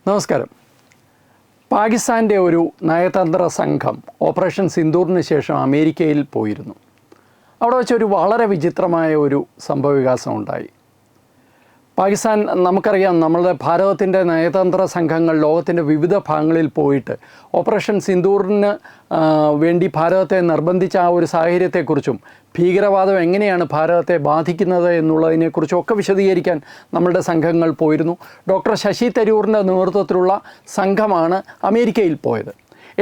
നമസ്കാരം. പാകിസ്ഥാൻ്റെ ഒരു നയതന്ത്ര സംഘം ഓപ്പറേഷൻ സിന്ദൂറിന് ശേഷം അമേരിക്കയിൽ പോയിരുന്നു. അവിടെ വെച്ചൊരു വളരെ വിചിത്രമായ ഒരു സംഭവവികാസം ഉണ്ടായി. പാകിസ്ഥാൻ, നമുക്കറിയാം, നമ്മളുടെ ഭാരതത്തിൻ്റെ നയതന്ത്ര സംഘങ്ങൾ ലോകത്തിൻ്റെ വിവിധ ഭാഗങ്ങളിൽ പോയിട്ട് ഓപ്പറേഷൻ സിന്ദൂറിന് വേണ്ടി ഭാരതത്തെ നിർബന്ധിച്ച ആ ഒരു സാഹചര്യത്തെക്കുറിച്ചും ഭീകരവാദം എങ്ങനെയാണ് ഭാരതത്തെ ബാധിക്കുന്നത് എന്നുള്ളതിനെക്കുറിച്ചും ഒക്കെ വിശദീകരിക്കാൻ നമ്മളുടെ സംഘങ്ങൾ പോയിരുന്നു. ഡോക്ടർ ശശി തരൂരിൻ്റെ നേതൃത്വത്തിലുള്ള സംഘമാണ് അമേരിക്കയിൽ പോയത്.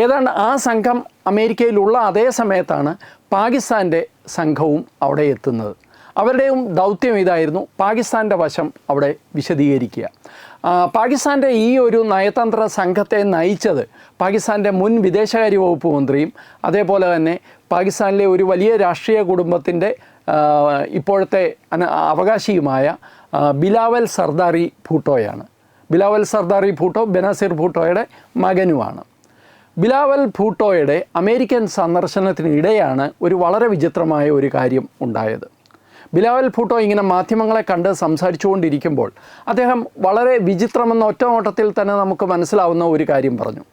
ഏതാണ്ട് ആ സംഘം അമേരിക്കയിലുള്ള അതേ സമയത്താണ് പാകിസ്ഥാൻ്റെ സംഘവും അവിടെ എത്തുന്നത്. അവരുടെയും ദൗത്യം ഇതായിരുന്നു, പാകിസ്ഥാൻ്റെ വശം അവിടെ വിശദീകരിക്കുക. പാകിസ്ഥാൻ്റെ ഈ ഒരു നയതന്ത്ര സംഘത്തെ നയിച്ചത് പാകിസ്ഥാൻ്റെ മുൻ വിദേശകാര്യ വകുപ്പ് മന്ത്രിയും അതേപോലെ തന്നെ പാകിസ്ഥാനിലെ ഒരു വലിയ രാഷ്ട്രീയ കുടുംബത്തിൻ്റെ ഇപ്പോഴത്തെ അവകാശിയുമായ ബിലാവൽ സർദാരി ഭൂട്ടോയാണ്. ബിലാവൽ സർദാരി ഭൂട്ടോ ബെനസീർ ഭൂട്ടോയുടെ മകനുമാണ്. ബിലാവൽ ഭൂട്ടോയുടെ അമേരിക്കൻ സന്ദർശനത്തിനിടെയാണ് ഒരു വളരെ വിചിത്രമായ ഒരു കാര്യം ഉണ്ടായത്. ബിലാവൽ ഭൂട്ടോ ഇങ്ങനെ മാധ്യമങ്ങളെ കണ്ട് സംസാരിച്ചുകൊണ്ടിരിക്കുമ്പോൾ അദ്ദേഹം വളരെ വിചിത്രമെന്ന ഒറ്റ നോട്ടത്തിൽ തന്നെ നമുക്ക് മനസ്സിലാവുന്ന ഒരു കാര്യം പറഞ്ഞു.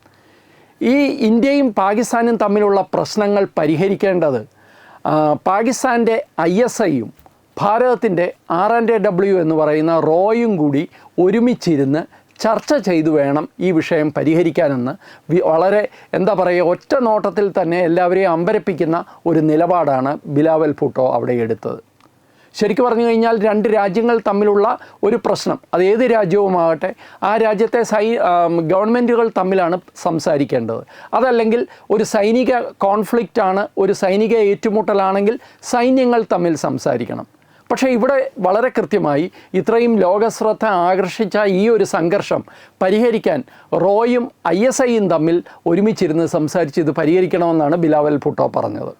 ഈ ഇന്ത്യയും പാകിസ്ഥാനും തമ്മിലുള്ള പ്രശ്നങ്ങൾ പരിഹരിക്കേണ്ടത് പാകിസ്ഥാൻ്റെ ISIയും ഭാരതത്തിൻ്റെ R&AW എന്ന് പറയുന്ന റോയും കൂടി ഒരുമിച്ചിരുന്ന് ചർച്ച ചെയ്തു വേണം ഈ വിഷയം പരിഹരിക്കാനെന്ന് വളരെ ഒറ്റ നോട്ടത്തിൽ തന്നെ എല്ലാവരെയും അമ്പരപ്പിക്കുന്ന ഒരു നിലപാടാണ് ബിലാവൽ ഭൂട്ടോ അവിടെ എടുത്തത്. ശരിക്കും പറഞ്ഞു കഴിഞ്ഞാൽ രണ്ട് രാജ്യങ്ങൾ തമ്മിലുള്ള ഒരു പ്രശ്നം, അത് ഏത് രാജ്യവുമാകട്ടെ, ആ രാജ്യത്തെ ഗവൺമെൻറ്റുകൾ തമ്മിലാണ് സംസാരിക്കേണ്ടത്. അതല്ലെങ്കിൽ ഒരു സൈനിക കോൺഫ്ലിക്റ്റാണ്, ഒരു സൈനിക ഏറ്റുമുട്ടലാണെങ്കിൽ സൈന്യങ്ങൾ തമ്മിൽ സംസാരിക്കണം. പക്ഷേ ഇവിടെ വളരെ കൃത്യമായി ഇത്രയും ലോകശ്രദ്ധ ആകർഷിച്ച ഈ ഒരു സംഘർഷം പരിഹരിക്കാൻ റോയും ISIയും തമ്മിൽ ഒരുമിച്ചിരുന്ന് സംസാരിച്ച് ഇത് പരിഹരിക്കണമെന്നാണ് ബിലാവൽ ഭൂട്ടോ പറഞ്ഞത്.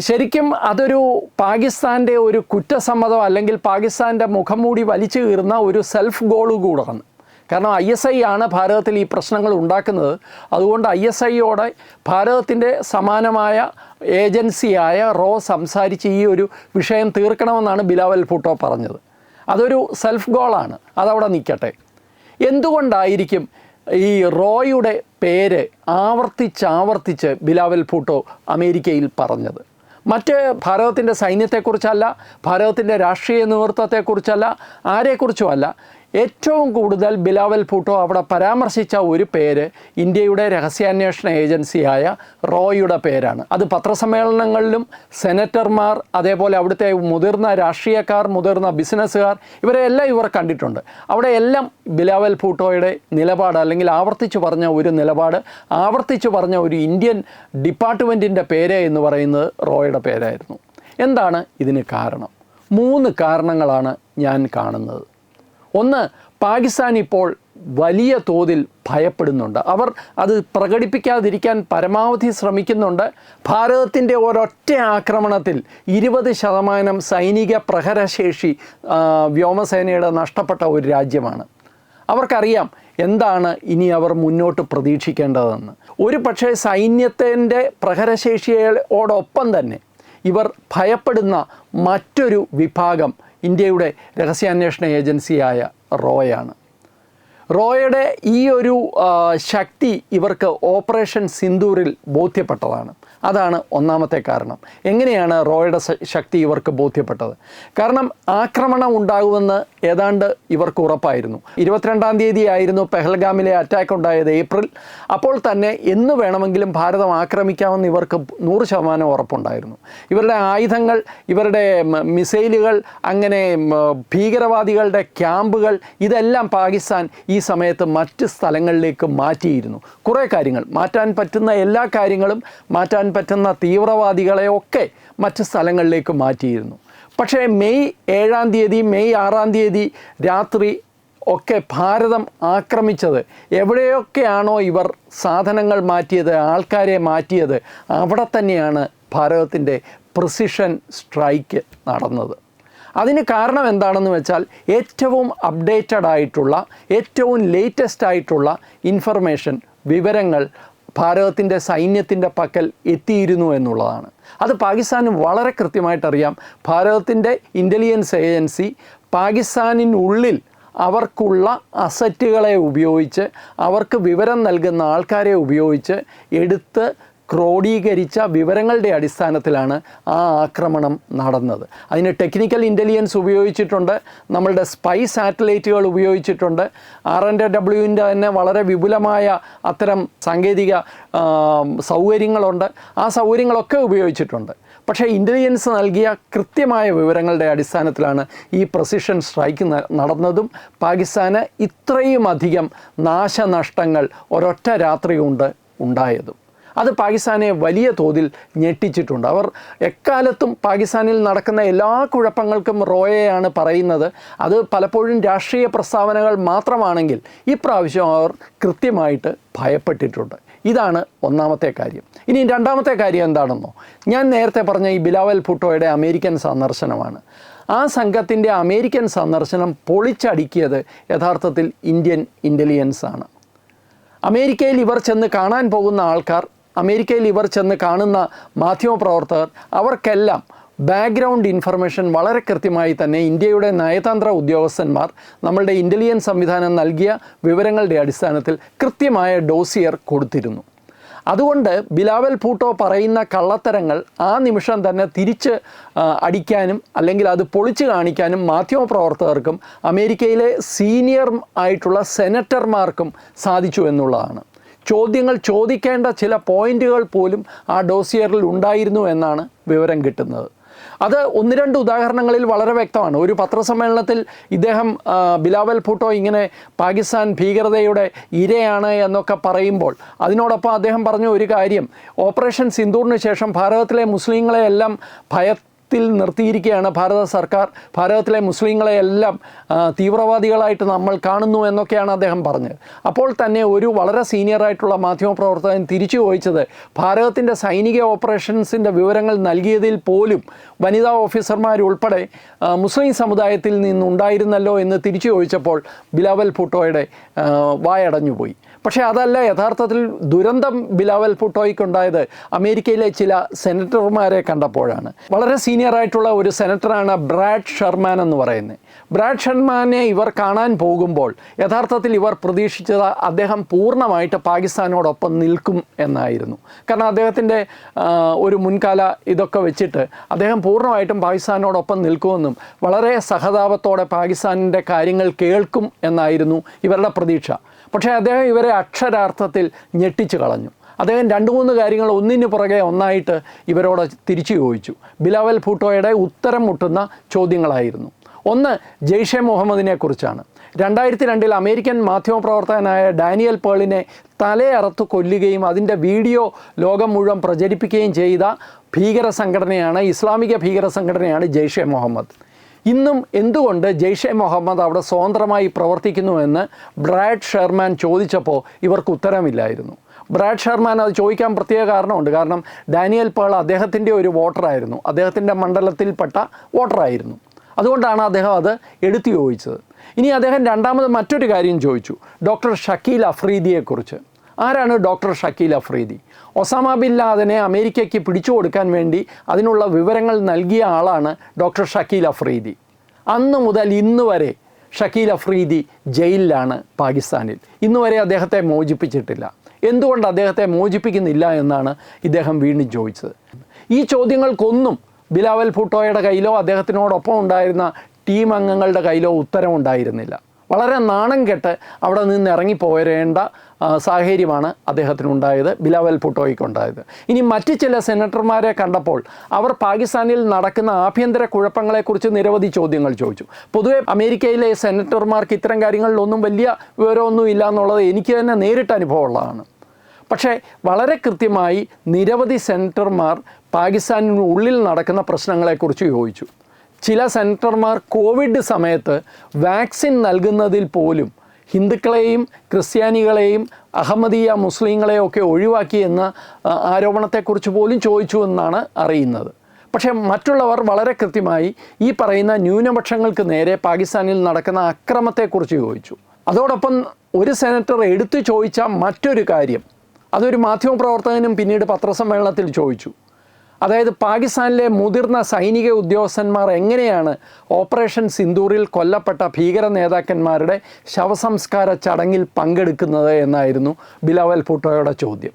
ശരിക്കും അതൊരു പാകിസ്ഥാൻ്റെ ഒരു കുറ്റസമ്മതം അല്ലെങ്കിൽ പാകിസ്ഥാൻ്റെ മുഖംമൂടി വലിച്ചു കീറുന്ന ഒരു സെൽഫ് ഗോൾ കൂടാണ്. കാരണം ISI ആണ് ഭാരതത്തിൽ ഈ പ്രശ്നങ്ങൾ ഉണ്ടാക്കുന്നത്. അതുകൊണ്ട് ISIയോടെ ഭാരതത്തിൻ്റെ സമാനമായ ഏജൻസിയായ റോ സംസാരിച്ച് ഈ ഒരു വിഷയം തീർക്കണമെന്നാണ് ബിലാവൽ ഭൂട്ടോ പറഞ്ഞത്. അതൊരു സെൽഫ് ഗോളാണ്, അതവിടെ നിൽക്കട്ടെ. എന്തുകൊണ്ടായിരിക്കും ഈ റോയുടെ പേര് ആവർത്തിച്ച് ബിലാവൽ ഭൂട്ടോ അമേരിക്കയിൽ പറഞ്ഞത്? മറ്റ് ഭാരതത്തിൻ്റെ സൈന്യത്തെക്കുറിച്ചല്ല, ഭാരതത്തിൻ്റെ രാഷ്ട്രീയ നേതൃത്വത്തെക്കുറിച്ചല്ല, ആരെക്കുറിച്ചുമല്ല. ഏറ്റവും കൂടുതൽ ബിലാവൽ ഭൂട്ടോ അവിടെ പരാമർശിച്ച ഒരു പേര് ഇന്ത്യയുടെ രഹസ്യാന്വേഷണ ഏജൻസിയായ റോയുടെ പേരാണ്. അത് പത്രസമ്മേളനങ്ങളിലും സെനറ്റർമാർ, അതേപോലെ അവിടുത്തെ മുതിർന്ന രാഷ്ട്രീയക്കാർ, മുതിർന്ന ബിസിനസ്സുകാർ, ഇവരെല്ലാം ഇവർ കണ്ടിട്ടുണ്ട്. അവിടെയെല്ലാം ബിലാവൽ ഭൂട്ടോയുടെ നിലപാട്, അല്ലെങ്കിൽ ആവർത്തിച്ചു പറഞ്ഞ ഒരു നിലപാട്, ആവർത്തിച്ചു പറഞ്ഞ ഒരു ഇന്ത്യൻ ഡിപ്പാർട്ട്മെൻറ്റിൻ്റെ പേര് എന്ന് പറയുന്നത് റോയുടെ പേരായിരുന്നു. എന്താണ് ഇതിന് കാരണം? 3 കാരണങ്ങളാണ് ഞാൻ കാണുന്നത്. ഒന്ന്, പാകിസ്ഥാൻ ഇപ്പോൾ വലിയ തോതിൽ ഭയപ്പെടുന്നുണ്ട്. അവർ അത് പ്രകടിപ്പിക്കാതിരിക്കാൻ പരമാവധി ശ്രമിക്കുന്നുണ്ട്. ഭാരതത്തിൻ്റെ ഒരൊറ്റ ആക്രമണത്തിൽ 20% സൈനിക പ്രഹരശേഷി വ്യോമസേനയുടെ നഷ്ടപ്പെട്ട ഒരു രാജ്യമാണ്. അവർക്കറിയാം എന്താണ് ഇനി അവർ മുന്നോട്ട് പ്രതീക്ഷിക്കേണ്ടതെന്ന്. ഒരു പക്ഷേ സൈന്യത്തിൻ്റെ പ്രഹരശേഷിയോടൊപ്പം തന്നെ ഇവർ ഭയപ്പെടുന്ന മറ്റൊരു വിഭാഗം ഇന്ത്യയുടെ രഹസ്യാന്വേഷണ ഏജൻസിയായ റോയാണ്. റോയുടെ ഈ ഒരു ശക്തി ഇവർക്ക് ഓപ്പറേഷൻ സിന്ദൂറിൽ ബോധ്യപ്പെട്ടതാണ്. അതാണ് ഒന്നാമത്തെ കാരണം. എങ്ങനെയാണ് റോയുടെ ശക്തി ഇവർക്ക് ബോധ്യപ്പെട്ടത്? കാരണം ആക്രമണം ഉണ്ടാകുമെന്ന് ഏതാണ്ട് ഇവർക്ക് ഉറപ്പായിരുന്നു. 22-ാം തീയതി ആയിരുന്നു പെഹൽഗാമിലെ അറ്റാക്ക് ഉണ്ടായത്, ഏപ്രിൽ. അപ്പോൾ തന്നെ എന്ന് വേണമെങ്കിലും ഭാരതം ആക്രമിക്കാമെന്ന് ഇവർക്ക് 100% ഉറപ്പുണ്ടായിരുന്നു. ഇവരുടെ ആയുധങ്ങൾ, ഇവരുടെ മിസൈലുകൾ, അങ്ങനെ ഭീകരവാദികളുടെ ക്യാമ്പുകൾ, ഇതെല്ലാം പാകിസ്ഥാൻ ഈ സമയത്ത് മറ്റ് സ്ഥലങ്ങളിലേക്ക് മാറ്റിയിരുന്നു. കുറേ കാര്യങ്ങൾ മാറ്റാൻ പറ്റുന്ന, എല്ലാ കാര്യങ്ങളും മാറ്റാൻ പറ്റുന്ന തീവ്രവാദികളെയൊക്കെ മറ്റ് സ്ഥലങ്ങളിലേക്ക് മാറ്റിയിരുന്നു. പക്ഷേ മെയ് 7-ാം തീയതി, മെയ് 6-ാം തീയതി രാത്രി ഒക്കെ ഭാരതം ആക്രമിച്ചത് എവിടെയൊക്കെയാണോ ഇവർ സാധനങ്ങൾ മാറ്റിയത്, ആൾക്കാരെ മാറ്റിയത്, അവിടെ തന്നെയാണ് ഭാരതത്തിൻ്റെ പ്രിസിഷൻ സ്ട്രൈക്ക് നടന്നത്. അതിന് കാരണം എന്താണെന്ന് വെച്ചാൽ ഏറ്റവും അപ്ഡേറ്റഡ് ആയിട്ടുള്ള, ഏറ്റവും ലേറ്റസ്റ്റ് ആയിട്ടുള്ള ഇൻഫർമേഷൻ, വിവരങ്ങൾ ഭാരതത്തിൻ്റെ സൈന്യത്തിൻ്റെ പക്കൽ എത്തിയിരുന്നു എന്നുള്ളതാണ്. അത് പാകിസ്ഥാന് വളരെ കൃത്യമായിട്ടറിയാം. ഭാരതത്തിൻ്റെ ഇൻ്റലിജൻസ് ഏജൻസി പാകിസ്ഥാനിനുള്ളിൽ അവർക്കുള്ള അസറ്റുകളെ ഉപയോഗിച്ച്, അവർക്ക് വിവരം നൽകുന്ന ആൾക്കാരെ ഉപയോഗിച്ച് എടുത്ത് ക്രോഡീകരിച്ച വിവരങ്ങളുടെ അടിസ്ഥാനത്തിലാണ് ആ ആക്രമണം നടന്നത്. അതിന് ടെക്നിക്കൽ ഇൻ്റലിജൻസ് ഉപയോഗിച്ചിട്ടുണ്ട്, നമ്മളുടെ സ്പൈ സാറ്റലൈറ്റുകൾ ഉപയോഗിച്ചിട്ടുണ്ട്, RNW-ൻ്റെ തന്നെ വളരെ വിപുലമായ അത്തരം സാങ്കേതിക സൗകര്യങ്ങളുണ്ട്. ആ സൗകര്യങ്ങളൊക്കെ ഉപയോഗിച്ചിട്ടുണ്ട്. പക്ഷേ ഇൻ്റലിജൻസ് നൽകിയ കൃത്യമായ വിവരങ്ങളുടെ അടിസ്ഥാനത്തിലാണ് ഈ പ്രസിഷൻ സ്ട്രൈക്ക് നടന്നതും പാകിസ്ഥാന് ഇത്രയും അധികം നാശനഷ്ടങ്ങൾ ഒരൊറ്റ രാത്രി കൊണ്ട് ഉണ്ടായതും. അത് പാകിസ്ഥാനെ വലിയ തോതിൽ ഞെട്ടിച്ചിട്ടുണ്ട്. അവർ എക്കാലത്തും പാകിസ്ഥാനിൽ നടക്കുന്ന എല്ലാ കുഴപ്പങ്ങൾക്കും റോയയാണ് പറയുന്നത്. അത് പലപ്പോഴും രാഷ്ട്രീയ പ്രസ്താവനകൾ മാത്രമാണെങ്കിൽ ഇപ്രാവശ്യം അവർ കൃത്യമായിട്ട് ഭയപ്പെട്ടിട്ടുണ്ട്. ഇതാണ് ഒന്നാമത്തെ കാര്യം. ഇനി രണ്ടാമത്തെ കാര്യം എന്താണെന്നോ, ഞാൻ നേരത്തെ പറഞ്ഞ ഈ ബിലാവൽ ഭുട്ടോയുടെ അമേരിക്കൻ സന്ദർശനമാണ്. ആ സംഘത്തിൻ്റെ അമേരിക്കൻ സന്ദർശനം പൊളിച്ചടുക്കിയത് യഥാർത്ഥത്തിൽ ഇന്ത്യൻ ഇൻ്റലിജൻസ് ആണ്. അമേരിക്കയിൽ ഇവർ ചെന്ന് കാണാൻ പോകുന്ന ആൾക്കാർ, അമേരിക്കയിൽ ഇവർ ചെന്ന് കാണുന്ന മാധ്യമപ്രവർത്തകർ, അവർക്കെല്ലാം ബാക്ക്ഗ്രൗണ്ട് ഇൻഫർമേഷൻ വളരെ കൃത്യമായി തന്നെ ഇന്ത്യയുടെ നയതന്ത്ര ഉദ്യോഗസ്ഥന്മാർ നമ്മളുടെ ഇൻ്റലിജൻസ് സംവിധാനം നൽകിയ വിവരങ്ങളുടെ അടിസ്ഥാനത്തിൽ കൃത്യമായ ഡോസിയർ കൊടുത്തിരുന്നു. അതുകൊണ്ട് ബിലാവൽ ഭൂട്ടോ പറയുന്ന കള്ളത്തരങ്ങൾ ആ നിമിഷം തന്നെ തിരിച്ച് അടിക്കാനും അല്ലെങ്കിൽ അത് പൊളിച്ചു കാണിക്കാനും മാധ്യമപ്രവർത്തകർക്കും അമേരിക്കയിലെ സീനിയർ ആയിട്ടുള്ള സെനറ്റർമാർക്കും സാധിച്ചു എന്നുള്ളതാണ്. ചോദ്യങ്ങൾ ചോദിക്കേണ്ട ചില പോയിന്റുകൾ പോലും ആ ഡോസിയറിൽ ഉണ്ടായിരുന്നു എന്നാണ് വിവരം കിട്ടുന്നത്. അത് ഒന്ന് രണ്ട് ഉദാഹരണങ്ങളിൽ വളരെ വ്യക്തമാണ്. ഒരു പത്രസമ്മേളനത്തിൽ ഇദ്ദേഹം ബിലാവൽ ഭൂട്ടോ ഇങ്ങനെ പാകിസ്ഥാൻ ഭീകരതയുടെ ഇരയാണ് എന്നൊക്കെ പറയുമ്പോൾ അതിനോടൊപ്പം അദ്ദേഹം പറഞ്ഞ ഒരു കാര്യം, ഓപ്പറേഷൻ സിന്ദൂറിന് ശേഷം ഭാരതത്തിലെ മുസ്ലിങ്ങളെയെല്ലാം നിർത്തിയിരിക്കുകയാണ് ഭാരത സർക്കാർ, ഭാരതത്തിലെ മുസ്ലിങ്ങളെയെല്ലാം തീവ്രവാദികളായിട്ട് നമ്മൾ കാണുന്നു എന്നൊക്കെയാണ് അദ്ദേഹം പറഞ്ഞത്. അപ്പോൾ തന്നെ ഒരു വളരെ സീനിയറായിട്ടുള്ള മാധ്യമപ്രവർത്തകൻ തിരിച്ചു ചോദിച്ചത്, ഭാരതത്തിൻ്റെ സൈനിക ഓപ്പറേഷൻസിൻ്റെ വിവരങ്ങൾ നൽകിയതിൽ പോലും വനിതാ ഓഫീസർമാരുൾപ്പെടെ മുസ്ലിം സമുദായത്തിൽ നിന്നുണ്ടായിരുന്നല്ലോ എന്ന് തിരിച്ചു ചോദിച്ചപ്പോൾ ബിലാവൽ ഭൂട്ടോയുടെ വായടഞ്ഞുപോയി. പക്ഷേ അതല്ല യഥാർത്ഥത്തിൽ ദുരന്തം ബിലാവൽ ഭൂട്ടോയ്ക്കുണ്ടായത് അമേരിക്കയിലെ ചില സെനറ്റർമാരെ കണ്ടപ്പോഴാണ്. വളരെ സീനിയറായിട്ടുള്ള ഒരു സെനറ്ററാണ് ബ്രാഡ് ഷെർമാൻ എന്ന് പറയുന്നത്. ബ്രാഡ് ഷെർമാനെ ഇവർ കാണാൻ പോകുമ്പോൾ യഥാർത്ഥത്തിൽ ഇവർ പ്രതീക്ഷിച്ചത് അദ്ദേഹം പൂർണ്ണമായിട്ട് പാകിസ്ഥാനോടൊപ്പം നിൽക്കും എന്നായിരുന്നു. കാരണം അദ്ദേഹത്തിൻ്റെ ഒരു മുൻകാല ഇതൊക്കെ വെച്ചിട്ട് അദ്ദേഹം പൂർണ്ണമായിട്ടും പാകിസ്ഥാനോടൊപ്പം നിൽക്കുമെന്നും വളരെ സഹതാപത്തോടെ പാകിസ്ഥാനിൻ്റെ കാര്യങ്ങൾ കേൾക്കും എന്നായിരുന്നു ഇവരുടെ പ്രതീക്ഷ. പക്ഷേ അദ്ദേഹം ഇവരെ അക്ഷരാർത്ഥത്തിൽ ഞെട്ടിച്ചു കളഞ്ഞു. അദ്ദേഹം 2-3 കാര്യങ്ങൾ ഒന്നിന് പുറകെ ഒന്നായിട്ട് ഇവരോട് തിരിച്ചു ചോദിച്ചു. ബിലാവൽ ഭൂട്ടോയുടെ ഉത്തരം മുട്ടുന്ന ചോദ്യങ്ങളായിരുന്നു. ഒന്ന് ജെയ്ഷെ മുഹമ്മദിനെ കുറിച്ചാണ്. 2002 അമേരിക്കൻ മാധ്യമപ്രവർത്തകനായ ഡാനിയൽ പേളിനെ തലയറുത്ത് കൊല്ലുകയും അതിൻ്റെ വീഡിയോ ലോകം മുഴുവൻ പ്രചരിപ്പിക്കുകയും ചെയ്ത ഭീകര സംഘടനയാണ്, ഇസ്ലാമിക ഭീകര സംഘടനയാണ് ജെയ്ഷെ മുഹമ്മദ്. ഇന്നും എന്തുകൊണ്ട് ജെയ്ഷെ മുഹമ്മദ് അവിടെ സ്വതന്ത്രമായി പ്രവർത്തിക്കുന്നുവെന്ന് ബ്രാഡ് ഷെർമാൻ ചോദിച്ചപ്പോൾ ഇവർക്ക് ഉത്തരമില്ലായിരുന്നു. ബ്രാഡ് ഷെർമാൻ അത് ചോദിക്കാൻ പ്രത്യേക കാരണമുണ്ട്. കാരണം ഡാനിയൽ പേൾ അദ്ദേഹത്തിൻ്റെ ഒരു വോട്ടറായിരുന്നു, അദ്ദേഹത്തിൻ്റെ മണ്ഡലത്തിൽപ്പെട്ട വോട്ടറായിരുന്നു. അതുകൊണ്ടാണ് അദ്ദേഹം അത് എടുത്തു ചോദിച്ചത്. ഇനി അദ്ദേഹം രണ്ടാമത് മറ്റൊരു കാര്യം ചോദിച്ചു, ഡോക്ടർ ഷക്കീൽ അഫ്രീദിയെക്കുറിച്ച്. ആരാണ് doctor Shakeel Afridi? Osama bin ലാദനെ അമേരിക്കയ്ക്ക് പിടിച്ചു കൊടുക്കാൻ വേണ്ടി അതിനുള്ള വിവരങ്ങൾ നൽകിയ ആളാണ് ഡോക്ടർ ഷക്കീൽ അഫ്രീദി. അന്ന് മുതൽ ഇന്ന് വരെ ഷക്കീൽ അഫ്രീദി ജയിലിലാണ് പാകിസ്ഥാനിൽ. ഇന്ന് വരെ അദ്ദേഹത്തെ മോചിപ്പിച്ചിട്ടില്ല. എന്തുകൊണ്ട് അദ്ദേഹത്തെ മോചിപ്പിക്കുന്നില്ല എന്നാണ് ഇദ്ദേഹം വീണ്ടും ചോദിച്ചത്. ഈ ചോദ്യങ്ങൾക്കൊന്നും ബിലാവൽ ഭൂട്ടോയുടെ കയ്യിലോ അദ്ദേഹത്തിനോടൊപ്പം ഉണ്ടായിരുന്ന ടീം അംഗങ്ങളുടെ കയ്യിലോ ഉത്തരമുണ്ടായിരുന്നില്ല. വളരെ നാണം കെട്ട് അവിടെ നിന്ന് ഇറങ്ങിപ്പോരേണ്ട സാഹചര്യമാണ് അദ്ദേഹത്തിനുണ്ടായത്, ബിലാവൽ ഭൂട്ടോയ്ക്കുണ്ടായത്. ഇനി മറ്റ് ചില സെനറ്റർമാരെ കണ്ടപ്പോൾ അവർ പാകിസ്ഥാനിൽ നടക്കുന്ന ആഭ്യന്തര കുഴപ്പങ്ങളെക്കുറിച്ച് നിരവധി ചോദ്യങ്ങൾ ചോദിച്ചു. പൊതുവെ അമേരിക്കയിലെ സെനറ്റർമാർക്ക് ഇത്തരം കാര്യങ്ങളിലൊന്നും വലിയ വിവരമൊന്നും ഇല്ല എന്നുള്ളത് എനിക്ക് തന്നെ നേരിട്ട് അനുഭവമുള്ളതാണ്. പക്ഷേ വളരെ കൃത്യമായി നിരവധി സെനറ്റർമാർ പാകിസ്ഥാനിനുള്ളിൽ നടക്കുന്ന പ്രശ്നങ്ങളെക്കുറിച്ച് ചോദിച്ചു. ചില സെനറ്റർമാർ കോവിഡ് സമയത്ത് വാക്സിൻ നൽകുന്നതിൽ പോലും ഹിന്ദുക്കളെയും ക്രിസ്ത്യാനികളെയും അഹമ്മദീയ മുസ്ലിങ്ങളെയും ഒക്കെ ഒഴിവാക്കി എന്ന ആരോപണത്തെക്കുറിച്ച് പോലും ചോദിച്ചു എന്നാണ് അറിയുന്നത്. പക്ഷേ മറ്റുള്ളവർ വളരെ കൃത്യമായി ഈ പറയുന്ന ന്യൂനപക്ഷങ്ങൾക്ക് നേരെ പാകിസ്ഥാനിൽ നടക്കുന്ന അക്രമത്തെക്കുറിച്ച് ചോദിച്ചു. അതോടൊപ്പം ഒരു സെനറ്റർ എടുത്തു ചോദിച്ച മറ്റൊരു കാര്യം, അതൊരു മാധ്യമപ്രവർത്തകനും പിന്നീട് പത്രസമ്മേളനത്തിൽ ചോദിച്ചു. അതായത് പാകിസ്ഥാനിലെ മുതിർന്ന സൈനിക ഉദ്യോഗസ്ഥന്മാർ എങ്ങനെയാണ് ഓപ്പറേഷൻ സിന്ദൂറിൽ കൊല്ലപ്പെട്ട ഭീകര നേതാക്കന്മാരുടെ ശവസംസ്കാര ചടങ്ങിൽ പങ്കെടുക്കുന്നത് എന്നായിരുന്നു ബിലാവൽ ഭൂട്ടോയുടെ ചോദ്യം.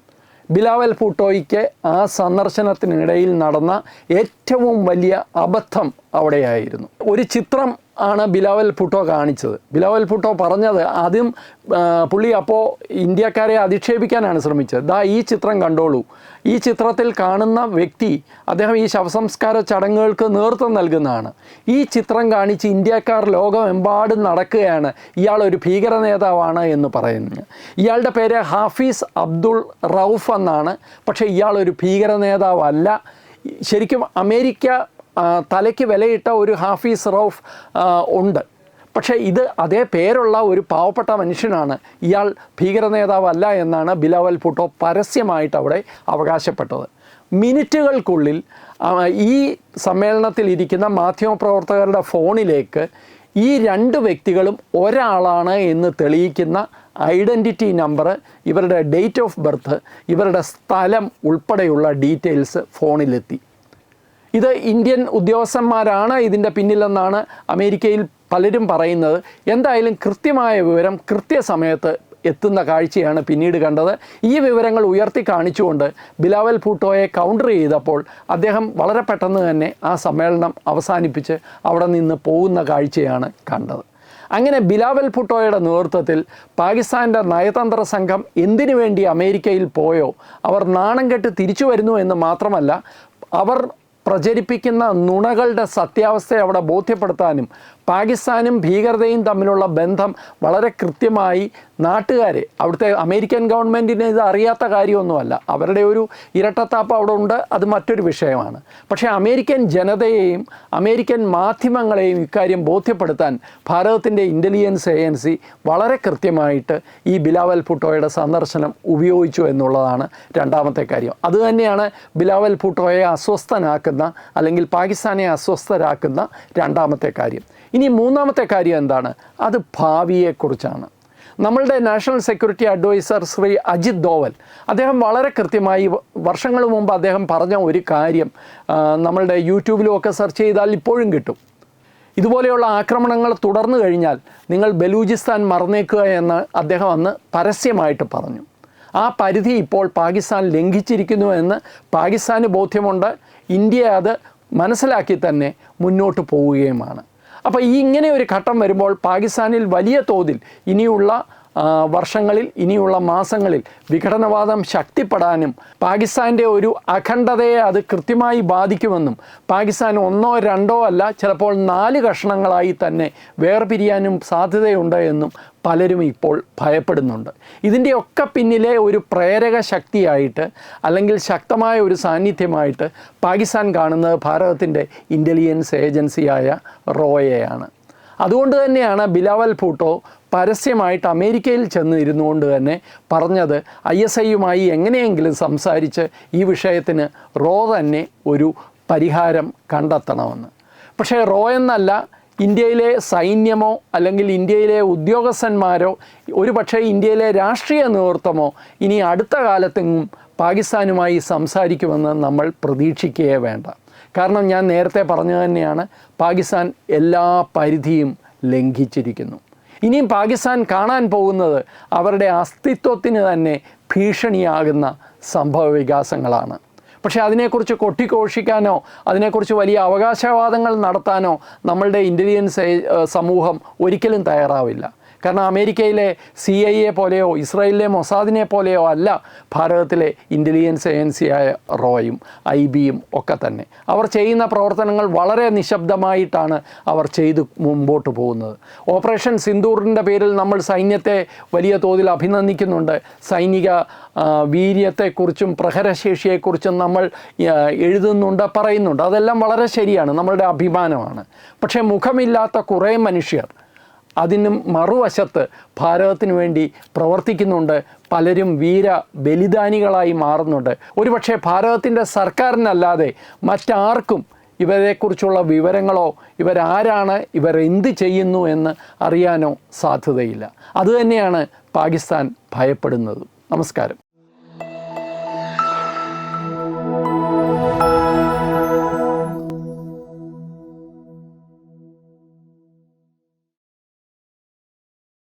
ബിലാവൽ ഭൂട്ടോയ്ക്ക് ആ സന്ദർശനത്തിനിടയിൽ നടന്ന ഏറ്റവും വലിയ അബദ്ധം അവിടെയായിരുന്നു. ഒരു ചിത്രം ആണ് ബിലാവൽ ഭൂട്ടോ കാണിച്ചത്. ബിലാവൽ ഭൂട്ടോ പറഞ്ഞത് ആദ്യം പുള്ളി അപ്പോൾ ഇന്ത്യക്കാരെ അധിക്ഷേപിക്കാനാണ് ശ്രമിച്ചത്. ദാ ഈ ചിത്രം കണ്ടോളൂ, ഈ ചിത്രത്തിൽ കാണുന്ന വ്യക്തി അദ്ദേഹം ഈ ശവസംസ്കാര ചടങ്ങുകൾക്ക് നേതൃത്വം നൽകുന്നതാണ്. ഈ ചിത്രം കാണിച്ച് ഇന്ത്യക്കാർ ലോകമെമ്പാടും നടക്കുകയാണ് ഇയാളൊരു ഭീകര നേതാവാണ് എന്ന് പറയുന്നത്. ഇയാളുടെ പേര് ഹാഫീസ് അബ്ദുൾ റൌഫ് എന്നാണ്. പക്ഷേ ഇയാളൊരു ഭീകര നേതാവല്ല. ശരിക്കും അമേരിക്ക തലയ്ക്ക് വിലയിട്ട ഒരു ഹാഫീസ് റൌഫ് ഉണ്ട്. പക്ഷേ ഇത് അതേ പേരുള്ള ഒരു പാവപ്പെട്ട മനുഷ്യനാണ്, ഇയാൾ ഭീകര നേതാവല്ല എന്നാണ് ബിലാവൽ ഭൂട്ടോ പരസ്യമായിട്ട് അവിടെ അവകാശപ്പെട്ടത്. മിനിറ്റുകൾക്കുള്ളിൽ ഈ സമ്മേളനത്തിലിരിക്കുന്ന മാധ്യമപ്രവർത്തകരുടെ ഫോണിലേക്ക് ഈ രണ്ട് വ്യക്തികളും ഒരാളാണ് എന്ന് തെളിയിക്കുന്ന ഐഡൻറ്റിറ്റി നമ്പർ, ഇവരുടെ ഡേറ്റ് ഓഫ് ബർത്ത്, ഇവരുടെ സ്ഥലം ഉൾപ്പെടെയുള്ള ഡീറ്റെയിൽസ് ഫോണിലെത്തി. ഇത് ഇന്ത്യൻ ഉദ്യോഗസ്ഥന്മാരാണ് ഇതിൻ്റെ പിന്നിലെന്നാണ് അമേരിക്കയിൽ പലരും പറയുന്നത്. എന്തായാലും കൃത്യമായ വിവരം കൃത്യസമയത്ത് എത്തുന്ന കാഴ്ചയാണ് പിന്നീട് കണ്ടത്. ഈ വിവരങ്ങൾ ഉയർത്തി കാണിച്ചുകൊണ്ട് ബിലാവൽ ഭൂട്ടോയെ കൗണ്ടർ ചെയ്തപ്പോൾ അദ്ദേഹം വളരെ പെട്ടെന്ന് തന്നെ ആ സമ്മേളനം അവസാനിപ്പിച്ച് അവിടെ നിന്ന് പോകുന്ന കാഴ്ചയാണ് കണ്ടത്. അങ്ങനെ ബിലാവൽ ഭൂട്ടോയുടെ നേതൃത്വത്തിൽ പാകിസ്ഥാൻ്റെ നയതന്ത്ര സംഘം എന്തിനു വേണ്ടി അമേരിക്കയിൽ പോയോ അവർ നാണം കെട്ട് തിരിച്ചു വരുന്നു എന്ന് മാത്രമല്ല, അവർ പ്രചരിപ്പിക്കുന്ന നുണകളുടെ സത്യാവസ്ഥയെ അവിടെ ബോധ്യപ്പെടുത്താനും പാകിസ്ഥാനും ഭീകരതയും തമ്മിലുള്ള ബന്ധം വളരെ കൃത്യമായി നാട്ടുകാരെ, അവിടുത്തെ അമേരിക്കൻ ഗവൺമെൻറ്റിന് ഇത് അറിയാത്ത കാര്യമൊന്നുമല്ല, അവരുടെ ഒരു ഇരട്ടത്താപ്പ് അവിടെ ഉണ്ട്, അത് മറ്റൊരു വിഷയമാണ്. പക്ഷേ അമേരിക്കൻ ജനതയെയും അമേരിക്കൻ മാധ്യമങ്ങളെയും ഇക്കാര്യം ബോധ്യപ്പെടുത്താൻ ഭാരതത്തിൻ്റെ ഇൻ്റലിജൻസ് ഏജൻസി വളരെ കൃത്യമായിട്ട് ഈ ബിലാവൽ ഭൂട്ടോയുടെ സന്ദർശനം ഉപയോഗിച്ചു എന്നുള്ളതാണ് രണ്ടാമത്തെ കാര്യം. അതുതന്നെയാണ് ബിലാവൽ ഭൂട്ടോയെ അസ്വസ്ഥനാക്കുന്ന അല്ലെങ്കിൽ പാകിസ്ഥാനെ അസ്വസ്ഥരാക്കുന്ന രണ്ടാമത്തെ കാര്യം. ഇനി മൂന്നാമത്തെ കാര്യം എന്താണ്? അത് ഭാവിയെക്കുറിച്ചാണ്. നമ്മളുടെ national security adviser Shri Ajit Doval അദ്ദേഹം വളരെ കൃത്യമായി വർഷങ്ങൾ മുമ്പ് അദ്ദേഹം പറഞ്ഞ ഒരു കാര്യം നമ്മളുടെ യൂട്യൂബിലുമൊക്കെ സെർച്ച് ചെയ്താൽ ഇപ്പോഴും കിട്ടും. ഇതുപോലെയുള്ള ആക്രമണങ്ങൾ തുടർന്നു കഴിഞ്ഞാൽ നിങ്ങൾ ബലൂചിസ്ഥാൻ മറന്നേക്കുക എന്ന് അദ്ദേഹം അന്ന് പരസ്യമായിട്ട് പറഞ്ഞു. ആ പരിധി ഇപ്പോൾ പാകിസ്ഥാൻ ലംഘിച്ചിരിക്കുന്നു എന്ന് പാകിസ്ഥാന് ബോധ്യമുണ്ട്. ഇന്ത്യ അത് മനസ്സിലാക്കി തന്നെ മുന്നോട്ട് പോവുകയുമാണ്. അപ്പോൾ ഈ ഇങ്ങനെ ഒരു ഘട്ടം വരുമ്പോൾ പാകിസ്ഥാനിൽ വലിയ തോതിൽ ഇനിയുള്ള വർഷങ്ങളിൽ, ഇനിയുള്ള മാസങ്ങളിൽ വിഘടനവാദം ശക്തിപ്പെടാനും പാകിസ്ഥാൻ്റെ ഒരു അഖണ്ഡതയെ അത് കൃത്യമായി ബാധിക്കുമെന്നും പാകിസ്ഥാൻ ഒന്നോ രണ്ടോ അല്ല ചിലപ്പോൾ 4 കഷണങ്ങളായി തന്നെ വേർപിരിയാനും സാധ്യതയുണ്ട് എന്നും പലരും ഇപ്പോൾ ഭയപ്പെടുന്നുണ്ട്. ഇതിൻ്റെയൊക്കെ പിന്നിലെ ഒരു പ്രേരക ശക്തിയായിട്ട് അല്ലെങ്കിൽ ശക്തമായ ഒരു സാന്നിധ്യമായിട്ട് പാകിസ്ഥാൻ കാണുന്നത് ഭാരതത്തിൻ്റെ ഇൻ്റലിജൻസ് ഏജൻസിയായ റോയെയാണ്. അതുകൊണ്ട് തന്നെയാണ് ബിലാവൽ ഭൂട്ടോ പരസ്യമായിട്ട് അമേരിക്കയിൽ ചെന്ന് ഇരുന്നുകൊണ്ട് തന്നെ പറഞ്ഞത് ISIയുമായി എങ്ങനെയെങ്കിലും സംസാരിച്ച് ഈ വിഷയത്തിന് റോ തന്നെ ഒരു പരിഹാരം കണ്ടെത്തണമെന്ന്. പക്ഷേ റോ എന്നല്ല, ഇന്ത്യയിലെ സൈന്യമോ അല്ലെങ്കിൽ ഇന്ത്യയിലെ ഉദ്യോഗസ്ഥന്മാരോ ഒരുപക്ഷെ ഇന്ത്യയിലെ രാഷ്ട്രീയ നേതൃത്വമോ ഇനി അടുത്ത കാലത്തെങ്ങും പാകിസ്ഥാനുമായി സംസാരിക്കുമെന്ന് നമ്മൾ പ്രതീക്ഷിക്കുകയേ വേണ്ട. കാരണം ഞാൻ നേരത്തെ പറഞ്ഞു തന്നെയാണ്, പാകിസ്ഥാൻ എല്ലാ പരിധിയും ലംഘിച്ചിരിക്കുന്നു. ഇനിയും പാകിസ്ഥാൻ കാണാൻ പോകുന്നത് അവരുടെ അസ്തിത്വത്തിന് തന്നെ ഭീഷണിയാകുന്ന സംഭവ വികാസങ്ങളാണ്. പക്ഷേ അതിനെക്കുറിച്ച് കൊട്ടിഘോഷിക്കാനോ അതിനെക്കുറിച്ച് വലിയ അവകാശവാദങ്ങൾ നടത്താനോ നമ്മളുടെ ഇൻ്റലിജൻസ് സമൂഹം ഒരിക്കലും തയ്യാറാവില്ല. കാരണം അമേരിക്കയിലെ CIA പോലെയോ ഇസ്രായേലിലെ മൊസാദിനെ പോലെയോ അല്ല ഭാരതത്തിലെ ഇൻ്റലിജൻസ് ഏജൻസിയായ റോയും IBയും ഒക്കെ തന്നെ. അവർ ചെയ്യുന്ന പ്രവർത്തനങ്ങൾ വളരെ നിശബ്ദമായിട്ടാണ് അവർ ചെയ്തു മുമ്പോട്ട് പോകുന്നത്. ഓപ്പറേഷൻ സിന്ദൂറിൻ്റെ പേരിൽ നമ്മൾ സൈന്യത്തെ വലിയ തോതിൽ അഭിനന്ദിക്കുന്നുണ്ട്. സൈനിക വീര്യത്തെക്കുറിച്ചും പ്രഹരശേഷിയെക്കുറിച്ചും നമ്മൾ എഴുതുന്നുണ്ട്, പറയുന്നുണ്ട്. അതെല്ലാം വളരെ ശരിയാണ്, നമ്മളുടെ അഭിമാനമാണ്. പക്ഷേ മുഖമില്ലാത്ത കുറേ മനുഷ്യർ അതിനും മറുവശത്ത് ഭാരതത്തിന് വേണ്ടി പ്രവർത്തിക്കുന്നുണ്ട്. പലരും വീര ബലിദാനികളായി മാറുന്നുണ്ട്. ഒരുപക്ഷെ ഭാരതത്തിൻ്റെ സർക്കാരിനല്ലാതെ മറ്റാർക്കും ഇവരെക്കുറിച്ചുള്ള വിവരങ്ങളോ ഇവരാരാണ്, ഇവരെന്ത് ചെയ്യുന്നു എന്ന് അറിയാനോ സാധ്യതയില്ല. അതുതന്നെയാണ് പാകിസ്ഥാൻ ഭയപ്പെടുന്നത്. നമസ്കാരം.